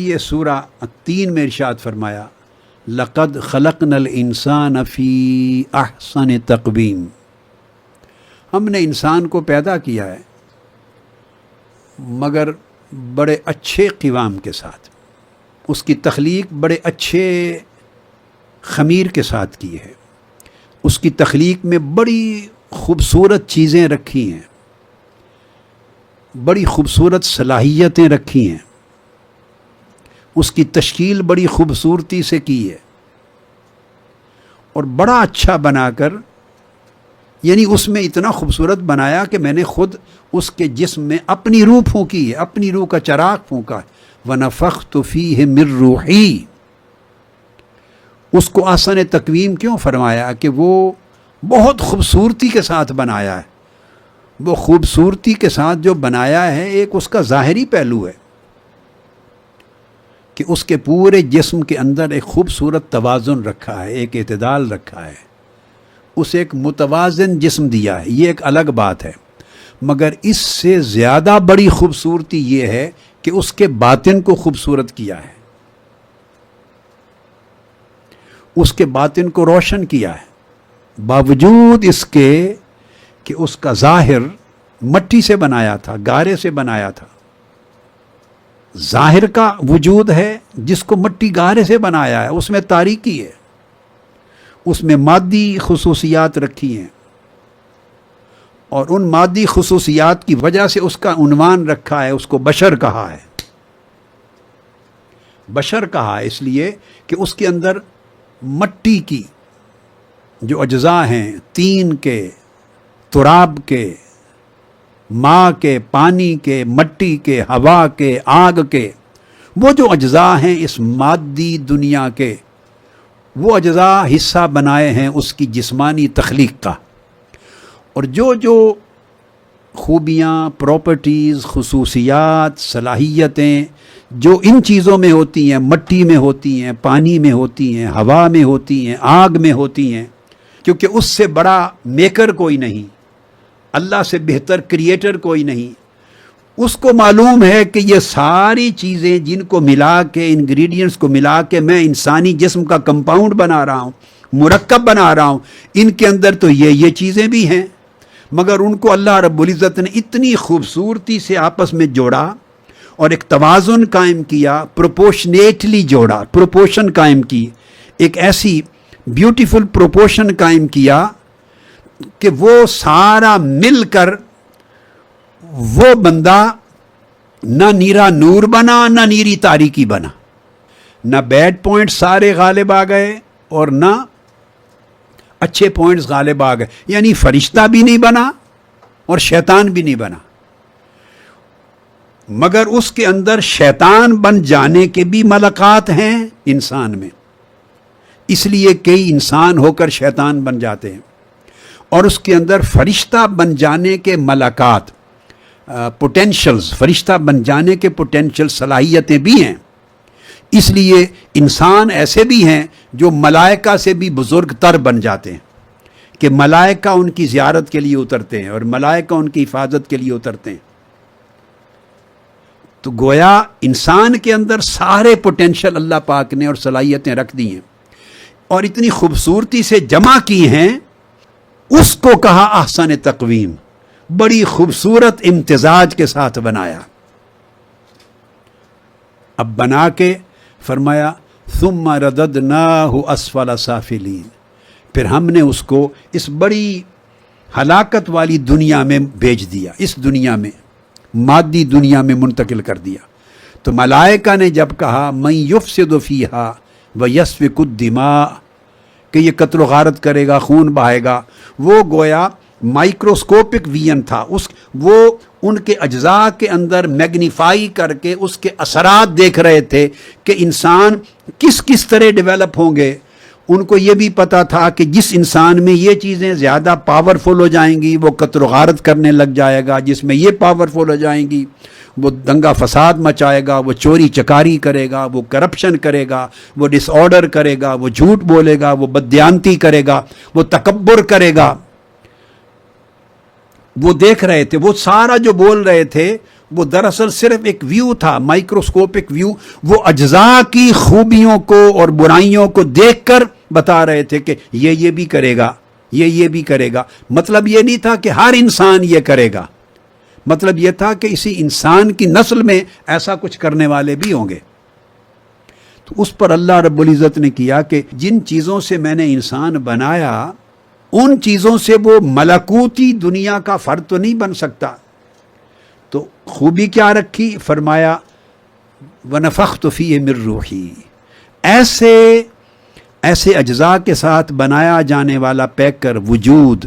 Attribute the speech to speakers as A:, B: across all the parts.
A: یہ سورہ 3 میں ارشاد فرمایا لقد خلقنا الانسان فی احسن تقویم، ہم نے انسان کو پیدا کیا ہے مگر بڑے اچھے قوام کے ساتھ، اس کی تخلیق بڑے اچھے خمیر کے ساتھ کی ہے، اس کی تخلیق میں بڑی خوبصورت چیزیں رکھی ہیں، بڑی خوبصورت صلاحیتیں رکھی ہیں، اس کی تشکیل بڑی خوبصورتی سے کی ہے اور بڑا اچھا بنا کر، یعنی اس میں اتنا خوبصورت بنایا کہ میں نے خود اس کے جسم میں اپنی روح پھونکی ہے، اپنی روح کا چراغ پھونکا ہے، وَنَفَخْتُ فِيهِ مِن رُوحِي۔ اس کو احسن تقویم کیوں فرمایا کہ وہ بہت خوبصورتی کے ساتھ بنایا ہے۔ وہ خوبصورتی کے ساتھ جو بنایا ہے ایک اس کا ظاہری پہلو ہے کہ اس کے پورے جسم کے اندر ایک خوبصورت توازن رکھا ہے، ایک اعتدال رکھا ہے، اسے ایک متوازن جسم دیا ہے، یہ ایک الگ بات ہے، مگر اس سے زیادہ بڑی خوبصورتی یہ ہے کہ اس کے باطن کو خوبصورت کیا ہے، اس کے باطن کو روشن کیا ہے، باوجود اس کے کہ اس کا ظاہر مٹی سے بنایا تھا، گارے سے بنایا تھا، ظاہر کا وجود ہے جس کو مٹی گارے سے بنایا ہے، اس میں تاریکی ہے، اس میں مادی خصوصیات رکھی ہیں، اور ان مادی خصوصیات کی وجہ سے اس کا عنوان رکھا ہے، اس کو بشر کہا ہے۔ بشر کہا ہے اس لیے کہ اس کے اندر مٹی کی جو اجزاء ہیں، طین کے، تراب کے، ماں کے، پانی کے، مٹی کے، ہوا کے، آگ کے، وہ جو اجزاء ہیں اس مادی دنیا کے، وہ اجزاء حصہ بنائے ہیں اس کی جسمانی تخلیق کا، اور جو خوبیاں، پراپرٹیز، خصوصیات، صلاحیتیں جو ان چیزوں میں ہوتی ہیں، مٹی میں ہوتی ہیں، پانی میں ہوتی ہیں، ہوا میں ہوتی ہیں، آگ میں ہوتی ہیں، کیونکہ اس سے بڑا میکر کوئی نہیں، اللہ سے بہتر کریٹر کوئی نہیں، اس کو معلوم ہے کہ یہ ساری چیزیں جن کو ملا کے، انگریڈینٹس کو ملا کے میں انسانی جسم کا کمپاؤنڈ بنا رہا ہوں، مرکب بنا رہا ہوں، ان کے اندر تو یہ چیزیں بھی ہیں، مگر ان کو اللہ رب العزت نے اتنی خوبصورتی سے آپس میں جوڑا اور ایک توازن قائم کیا، پروپورشنیٹلی جوڑا، پروپورشن قائم کی، ایک ایسی بیوٹیفل پروپورشن قائم کیا کہ وہ سارا مل کر وہ بندہ نہ نیرا نور بنا نہ نیری تاریکی بنا، نہ بیڈ پوائنٹ سارے غالب آ گئے اور نہ اچھے پوائنٹس غالب آ گئے، یعنی فرشتہ بھی نہیں بنا اور شیطان بھی نہیں بنا، مگر اس کے اندر شیطان بن جانے کے بھی ملکات ہیں انسان میں، اس لیے کئی انسان ہو کر شیطان بن جاتے ہیں، اور اس کے اندر فرشتہ بن جانے کے ملکات، پوٹینشلز، فرشتہ بن جانے کے پوٹینشل صلاحیتیں بھی ہیں، اس لیے انسان ایسے بھی ہیں جو ملائکہ سے بھی بزرگ تر بن جاتے ہیں کہ ملائکہ ان کی زیارت کے لیے اترتے ہیں اور ملائکہ ان کی حفاظت کے لیے اترتے ہیں، تو گویا انسان کے اندر سارے پوٹینشل اللہ پاک نے اور صلاحیتیں رکھ دی ہیں اور اتنی خوبصورتی سے جمع کی ہیں، اس کو کہا احسن تقویم، بڑی خوبصورت امتزاج کے ساتھ بنایا۔ اب بنا کے فرمایا ثم رددناہ اسفل سافلین، پھر ہم نے اس کو اس بڑی ہلاکت والی دنیا میں بھیج دیا، اس دنیا میں، مادی دنیا میں منتقل کر دیا۔ تو ملائکہ نے جب کہا من یفسد فیہا ویسفک الدماء، کہ یہ قتل و غارت کرے گا، خون بہائے گا، وہ گویا مائکروسکوپک ویژن تھا، وہ ان کے اجزاء کے اندر میگنیفائی کر کے اس کے اثرات دیکھ رہے تھے کہ انسان کس طرح ڈیولپ ہوں گے۔ ان کو یہ بھی پتا تھا کہ جس انسان میں یہ چیزیں زیادہ پاورفل ہو جائیں گی وہ قتل و غارت کرنے لگ جائے گا، جس میں یہ پاورفل ہو جائیں گی وہ دنگا فساد مچائے گا، وہ چوری چکاری کرے گا، وہ کرپشن کرے گا، وہ ڈس آرڈر کرے گا، وہ جھوٹ بولے گا، وہ بددیانتی کرے گا، وہ تکبر کرے گا۔ وہ دیکھ رہے تھے، وہ سارا جو بول رہے تھے وہ دراصل صرف ایک ویو تھا، مائکروسکوپک ویو. وہ اجزاء کی خوبیوں کو اور برائیوں کو دیکھ کر بتا رہے تھے کہ یہ بھی کرے گا، یہ بھی کرے گا. مطلب یہ نہیں تھا کہ ہر انسان یہ کرے گا، مطلب یہ تھا کہ اسی انسان کی نسل میں ایسا کچھ کرنے والے بھی ہوں گے. تو اس پر اللہ رب العزت نے کیا کہ جن چیزوں سے میں نے انسان بنایا ان چیزوں سے وہ ملکوتی دنیا کا فرد تو نہیں بن سکتا. تو خوبی کیا رکھی؟ فرمایا وَنَفَخْتُ فِيهِ مِن رُوحِي. ایسے اجزاء کے ساتھ بنایا جانے والا پیکر وجود،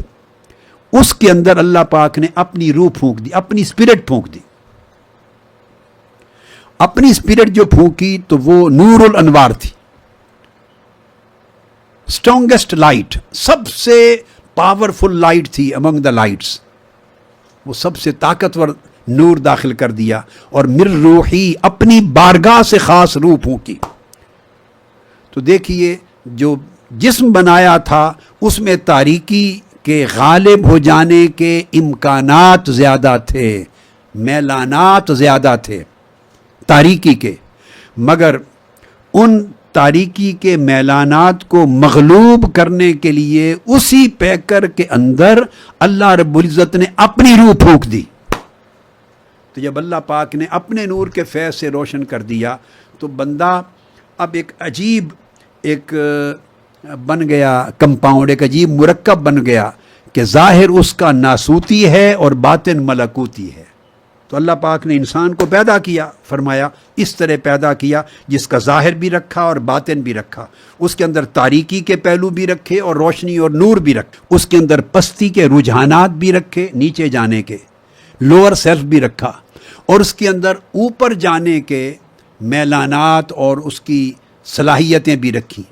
A: اس کے اندر اللہ پاک نے اپنی روح پھونک دی، اپنی اسپرٹ پھونک دی. اپنی اسپرٹ جو پھونکی تو وہ نور الانوار تھی، اسٹرانگسٹ لائٹ، سب سے پاورفل لائٹ تھی امنگ دا لائٹس. وہ سب سے طاقتور نور داخل کر دیا اور مر روحی، اپنی بارگاہ سے خاص روح پھونکی. تو دیکھیے جو جسم بنایا تھا اس میں تاریکی کے غالب ہو جانے کے امکانات زیادہ تھے، میلانات زیادہ تھے تاریکی کے، مگر ان تاریکی کے میلانات کو مغلوب کرنے کے لیے اسی پیکر کے اندر اللہ رب العزت نے اپنی روح پھونک دی. تو جب اللہ پاک نے اپنے نور کے فیض سے روشن کر دیا تو بندہ اب ایک عجیب ایک بن گیا کمپاؤنڈ، ایک عجیب مرکب بن گیا کہ ظاہر اس کا ناسوتی ہے اور باطن ملکوتی ہے. تو اللہ پاک نے انسان کو پیدا کیا، فرمایا اس طرح پیدا کیا جس کا ظاہر بھی رکھا اور باطن بھی رکھا. اس کے اندر تاریکی کے پہلو بھی رکھے اور روشنی اور نور بھی رکھے. اس کے اندر پستی کے رجحانات بھی رکھے، نیچے جانے کے، لوور سیلف بھی رکھا، اور اس کے اندر اوپر جانے کے میلانات اور اس کی صلاحیتیں بھی رکھی.